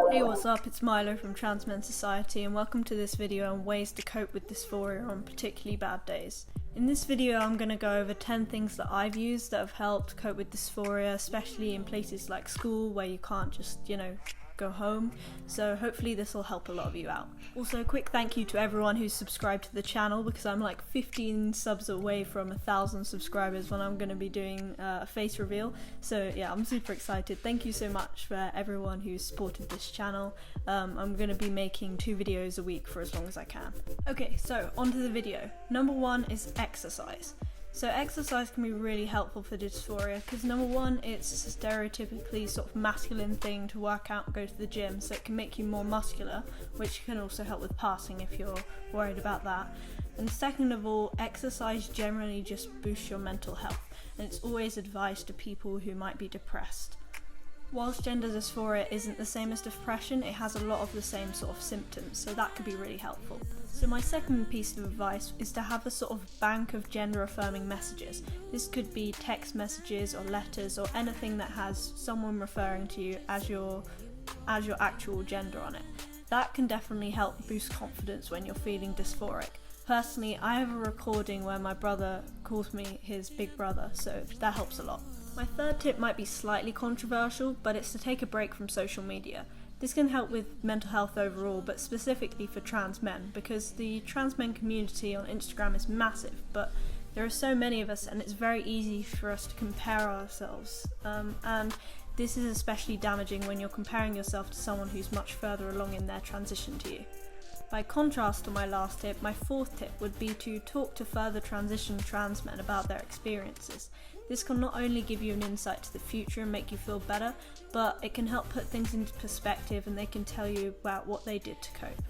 Hey, what's up? It's Milo from Trans Men Society and welcome to this video on ways to cope with dysphoria on particularly bad days. In this video I'm going to go over 10 things that I've used that have helped cope with dysphoria, especially in places like school where you can't just, go home, so hopefully this will help a lot of you out. Also, a quick thank you to everyone who's subscribed to the channel because I'm like 15 subs away from 1,000 subscribers when I'm going to be doing a face reveal, so yeah, I'm super excited. Thank you so much for everyone who's supported this channel. I'm going to be making 2 videos a week for as long as I can. Okay, so onto the video. Number 1 is exercise. So exercise can be really helpful for dysphoria because number 1, it's a stereotypically sort of masculine thing to work out and go to the gym, so it can make you more muscular, which can also help with passing if you're worried about that. And second of all, exercise generally just boosts your mental health, and it's always advised to people who might be depressed. Whilst gender dysphoria isn't the same as depression, it has a lot of the same sort of symptoms, so that could be really helpful. So my second piece of advice is to have a sort of bank of gender affirming messages. This could be text messages or letters or anything that has someone referring to you as your actual gender on it. That can definitely help boost confidence when you're feeling dysphoric. Personally, I have a recording where my brother calls me his big brother, so that helps a lot. My third tip might be slightly controversial, but it's to take a break from social media. This can help with mental health overall, but specifically for trans men, because the trans men community on Instagram is massive, but there are so many of us and it's very easy for us to compare ourselves. And this is especially damaging when you're comparing yourself to someone who's much further along in their transition to you. By contrast to my last tip, my fourth tip would be to talk to further transition trans men about their experiences. This can not only give you an insight to the future and make you feel better, but it can help put things into perspective and they can tell you about what they did to cope.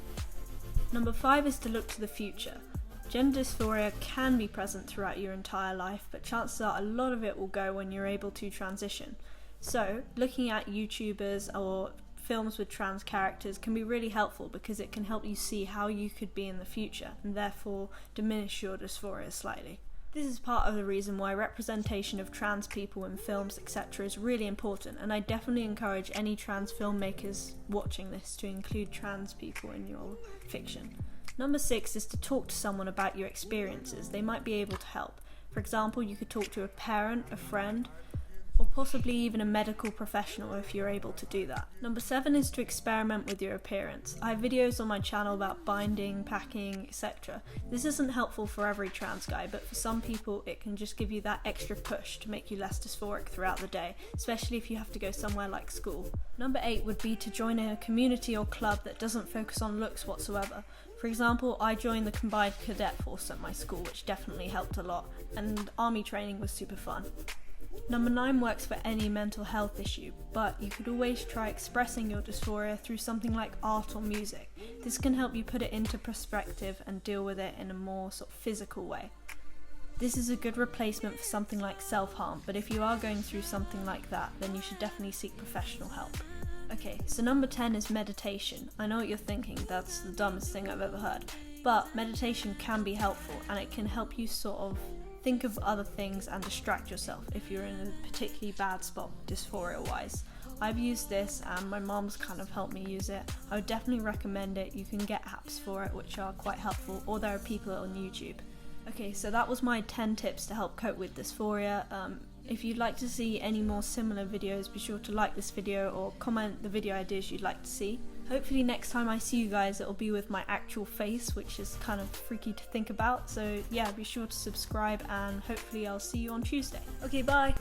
Number 5 is to look to the future. Gender dysphoria can be present throughout your entire life, but chances are a lot of it will go when you're able to transition. So, looking at YouTubers or films with trans characters can be really helpful because it can help you see how you could be in the future and therefore diminish your dysphoria slightly. This is part of the reason why representation of trans people in films, etc. is really important, and I definitely encourage any trans filmmakers watching this to include trans people in your fiction. Number 6 is to talk to someone about your experiences. They might be able to help. For example, you could talk to a parent, a friend, or possibly even a medical professional if you're able to do that. Number 7 is to experiment with your appearance. I have videos on my channel about binding, packing, etc. This isn't helpful for every trans guy, but for some people it can just give you that extra push to make you less dysphoric throughout the day, especially if you have to go somewhere like school. Number 8 would be to join a community or club that doesn't focus on looks whatsoever. For example, I joined the combined cadet force at my school, which definitely helped a lot, and army training was super fun. Number 9 works for any mental health issue, but you could always try expressing your dysphoria through something like art or music. This can help you put it into perspective and deal with it in a more sort of physical way. This is a good replacement for something like self-harm, but if you are going through something like that, then you should definitely seek professional help. Okay, so number 10 is meditation. I know what you're thinking, that's the dumbest thing I've ever heard, but meditation can be helpful and it can help you sort of think of other things and distract yourself if you're in a particularly bad spot dysphoria wise. I've used this and my mom's kind of helped me use it. I would definitely recommend it. You can get apps for it which are quite helpful, or there are people on YouTube. Okay, so that was my 10 tips to help cope with dysphoria. If you'd like to see any more similar videos, be sure to like this video or comment the video ideas you'd like to see. Hopefully next time I see you guys it'll be with my actual face, which is kind of freaky to think about. So yeah, be sure to subscribe and hopefully I'll see you on Tuesday. Okay, bye!